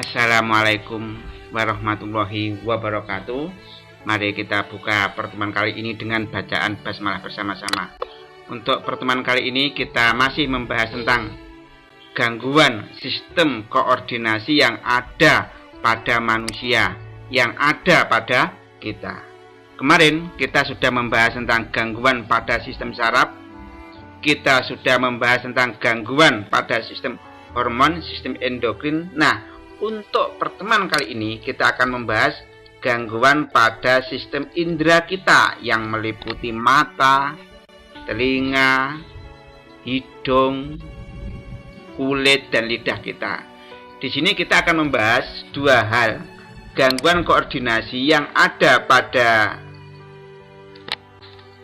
Assalamualaikum warahmatullahi wabarakatuh. Mari kita buka pertemuan kali ini dengan bacaan basmalah bersama-sama. Untuk pertemuan kali ini kita masih membahas tentang gangguan sistem koordinasi yang ada pada manusia, yang ada pada kita. Kemarin kita sudah membahas tentang gangguan pada sistem saraf. Kita sudah membahas tentang gangguan pada sistem hormon, sistem endokrin. Nah, untuk pertemuan kali ini kita akan membahas gangguan pada sistem indera kita yang meliputi mata, telinga, hidung, kulit, dan lidah kita. Di sini kita akan membahas dua hal, gangguan koordinasi yang ada pada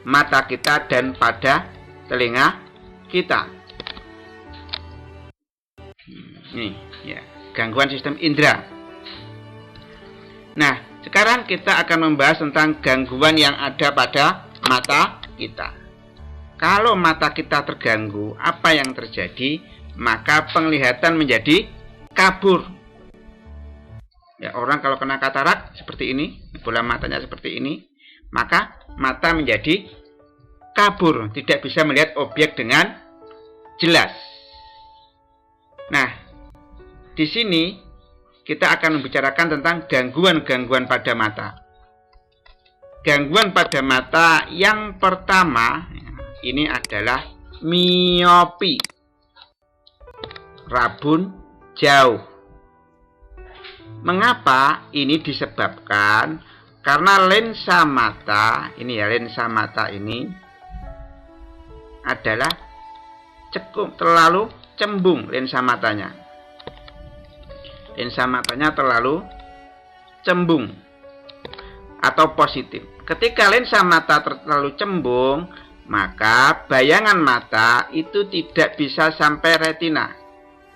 mata kita dan pada telinga kita. Ini ya, gangguan sistem indera. Nah, sekarang kita akan membahas tentang gangguan yang ada pada mata kita. Kalau mata kita terganggu, apa yang terjadi? Maka penglihatan menjadi kabur. Ya, orang kalau kena katarak seperti ini, bola matanya seperti ini, maka mata menjadi kabur, tidak bisa melihat objek dengan jelas. Nah, di sini kita akan membicarakan tentang gangguan-gangguan pada mata. Gangguan pada mata yang pertama ini adalah miopi, rabun jauh. Mengapa ini disebabkan? Karena lensa mata ini ya, lensa mata ini adalah terlalu cembung lensa matanya. Lensa matanya terlalu cembung atau positif. Ketika lensa mata terlalu cembung, maka bayangan mata itu tidak bisa sampai retina.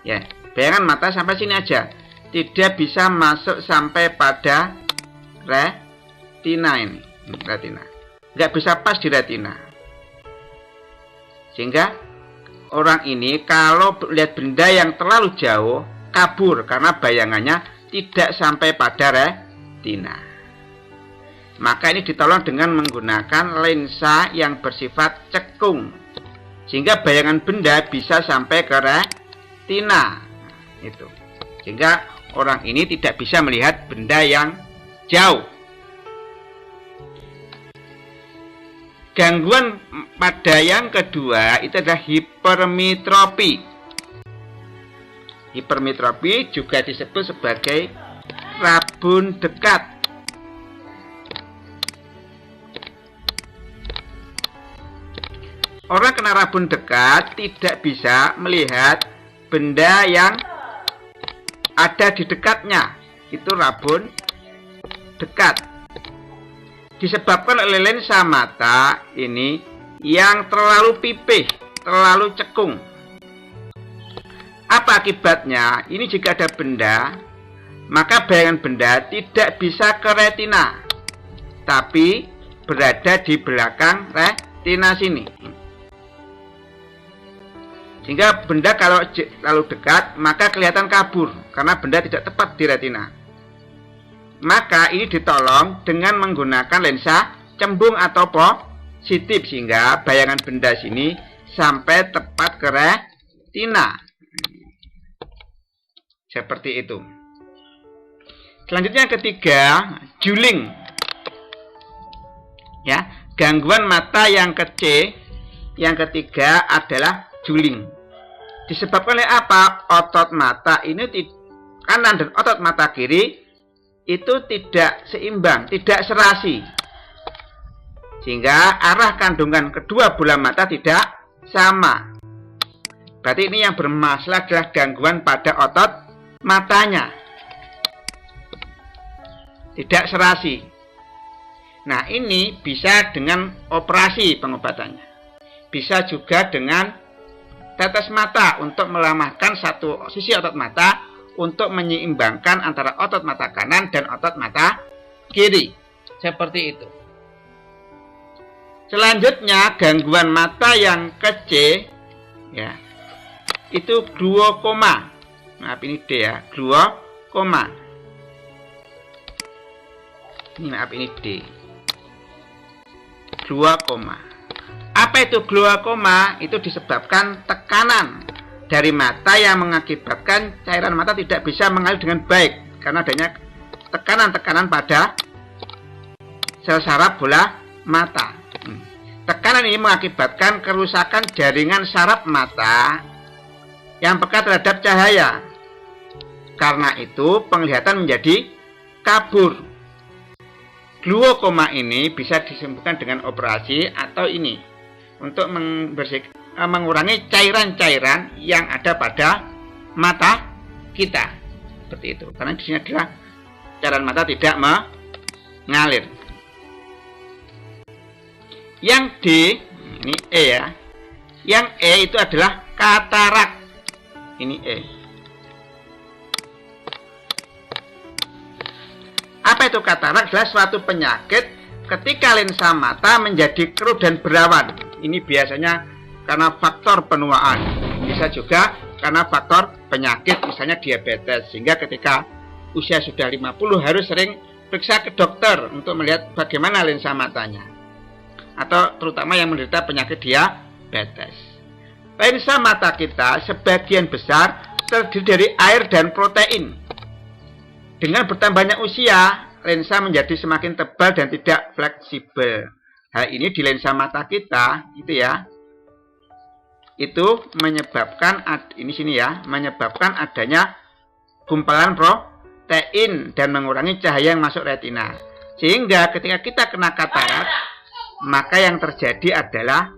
Ya, bayangan mata sampai sini aja, tidak bisa masuk sampai pada retina ini. Retina, nggak bisa pas di retina. Sehingga orang ini kalau lihat benda yang terlalu jauh, kabur karena bayangannya tidak sampai pada retina. Maka ini ditolong dengan menggunakan lensa yang bersifat cekung, sehingga bayangan benda bisa sampai ke retina. Itu. Sehingga orang ini tidak bisa melihat benda yang jauh. Gangguan pada yang kedua itu adalah hipermetropi. Hipermetropi juga disebut sebagai rabun dekat. Orang kena rabun dekat tidak bisa melihat benda yang ada di dekatnya. Itu rabun dekat. Disebabkan oleh lensa mata ini yang terlalu pipih, terlalu cekung. Apa akibatnya? Ini jika ada benda, maka bayangan benda tidak bisa ke retina, tapi berada di belakang retina sini. Sehingga benda kalau terlalu dekat, maka kelihatan kabur, karena benda tidak tepat di retina. Maka ini ditolong dengan menggunakan lensa cembung atau positif, sehingga bayangan benda sini sampai tepat ke retina. Seperti itu. Selanjutnya ketiga, juling. Ya, gangguan mata yang yang ketiga adalah juling. Disebabkan oleh apa? Otot mata ini kanan dan otot mata kiri itu tidak seimbang, tidak serasi. Sehingga arah kandungan kedua bola mata tidak sama. Berarti ini yang bermasalah adalah gangguan pada otot matanya, tidak serasi. Nah, ini bisa dengan operasi pengobatannya, bisa juga dengan tetes mata untuk melemahkan satu sisi otot mata untuk menyeimbangkan antara otot mata kanan dan otot mata kiri, seperti itu. Selanjutnya gangguan mata yang kecil, ya, itu glaukoma. Nah, ini D ya, koma. Ini maaf, ini D. Glaukoma. Apa itu glaukoma? Itu disebabkan tekanan dari mata yang mengakibatkan cairan mata tidak bisa mengalir dengan baik karena adanya tekanan-tekanan pada sel saraf bola mata. Tekanan ini mengakibatkan kerusakan jaringan saraf mata yang peka terhadap cahaya. Karena itu penglihatan menjadi kabur. Glaukoma ini bisa disembuhkan dengan operasi atau ini untuk mengurangi cairan-cairan yang ada pada mata kita. Seperti itu. Karena di sini adalah cairan mata tidak mengalir. Yang D, ini E ya. Yang E itu adalah katarak. Ini E. Apa itu katarak? Adalah suatu penyakit ketika lensa mata menjadi keruh dan berawan. Ini biasanya karena faktor penuaan. Bisa juga karena faktor penyakit, misalnya diabetes. Sehingga ketika usia sudah 50 harus sering periksa ke dokter untuk melihat bagaimana lensa matanya. Atau terutama yang menderita penyakit diabetes. Lensa mata kita sebagian besar terdiri dari air dan protein. Dengan bertambahnya usia, lensa menjadi semakin tebal dan tidak fleksibel. Hal ini di lensa mata kita, itu ya, itu menyebabkan menyebabkan adanya gumpalan protein dan mengurangi cahaya yang masuk retina. Sehingga ketika kita kena katarak, maka yang terjadi adalah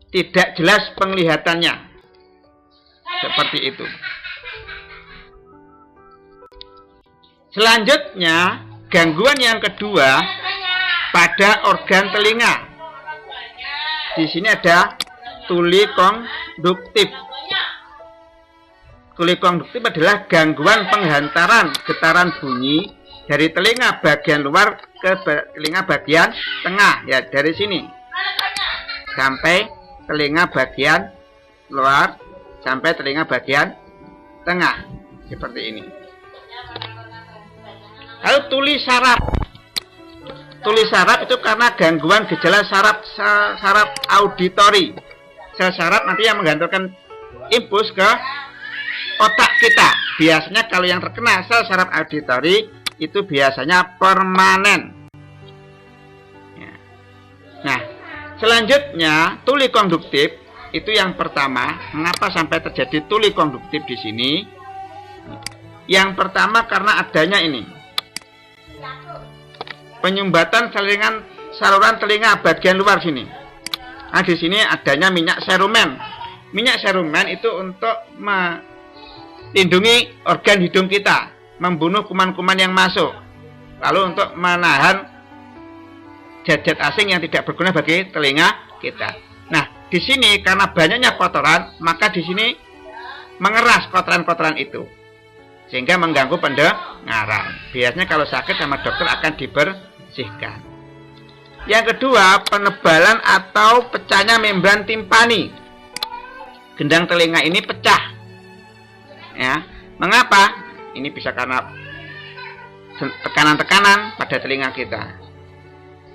tidak jelas penglihatannya. Seperti itu. Selanjutnya, gangguan yang kedua pada organ telinga. Di sini ada tuli konduktif. Tuli konduktif adalah gangguan penghantaran getaran bunyi dari telinga bagian luar ke telinga bagian tengah, ya, dari sini sampai telinga bagian luar sampai telinga bagian tengah, seperti ini. Lalu tuli saraf. Tuli saraf itu karena gangguan gejala saraf auditori. Sel saraf nanti yang menggantungkan impuls ke otak kita. Biasanya kalau yang terkena sel saraf auditori itu biasanya permanen. Ya. Nah, selanjutnya tuli konduktif itu yang pertama. Mengapa sampai terjadi tuli konduktif di sini? Yang pertama karena adanya ini. Penyumbatan saluran telinga bagian luar sini. Nah, di sini adanya minyak serumen. Minyak serumen itu untuk melindungi organ hidung kita, membunuh kuman-kuman yang masuk, lalu untuk menahan zat-zat asing yang tidak berguna bagi telinga kita. Nah, di sini karena banyaknya kotoran, maka di sini mengeras kotoran-kotoran itu, sehingga mengganggu pendengaran. Biasanya kalau sakit sama dokter akan dibersihkan. Yang kedua, penebalan atau pecahnya membran timpani. Gendang telinga ini pecah. Ya, mengapa? Ini bisa karena tekanan-tekanan pada telinga kita.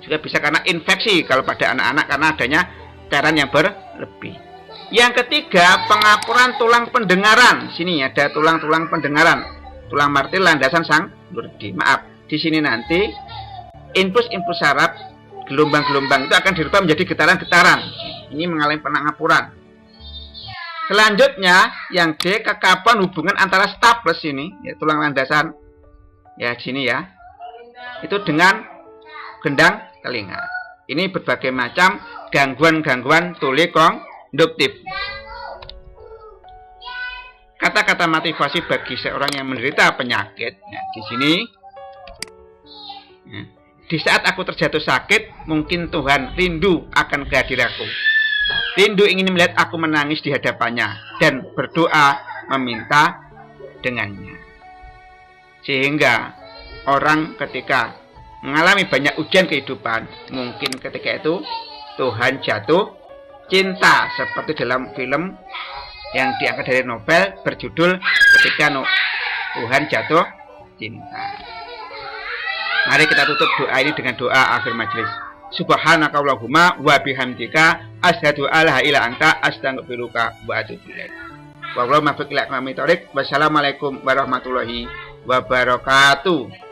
Juga bisa karena infeksi kalau pada anak-anak karena adanya cairan yang berlebih. Yang ketiga, pengapuran tulang pendengaran. Sini ada tulang-tulang pendengaran, tulang martil landasan sang lurdi. Maaf, di sini nanti impuls-impuls saraf, gelombang-gelombang itu akan dirubah menjadi getaran-getaran. Ini mengalami pengapuran. Selanjutnya, yang D, kekapan hubungan antara staples ini, ya, tulang landasan, ya di sini ya, itu dengan gendang telinga. Ini berbagai macam gangguan-gangguan tuli konduktif. Kata-kata motivasi bagi seorang yang menderita penyakit, ya, di sini. Ya, di saat aku terjatuh sakit, mungkin Tuhan rindu akan kehadiranku. Rindu ingin melihat aku menangis di hadapannya dan berdoa meminta dengannya. Sehingga orang ketika mengalami banyak ujian kehidupan, mungkin ketika itu Tuhan jatuh cinta, seperti dalam film yang diangkat dari Nobel berjudul Tuhan jatuh cinta. Mari kita tutup doa ini dengan doa akhir majelis. Subhanakallahumma wa bihamdika asyhadu alla ilaha illa anta astaghfiruka wa atubu ilaik. Wassalamualaikum warahmatullahi wabarakatuh.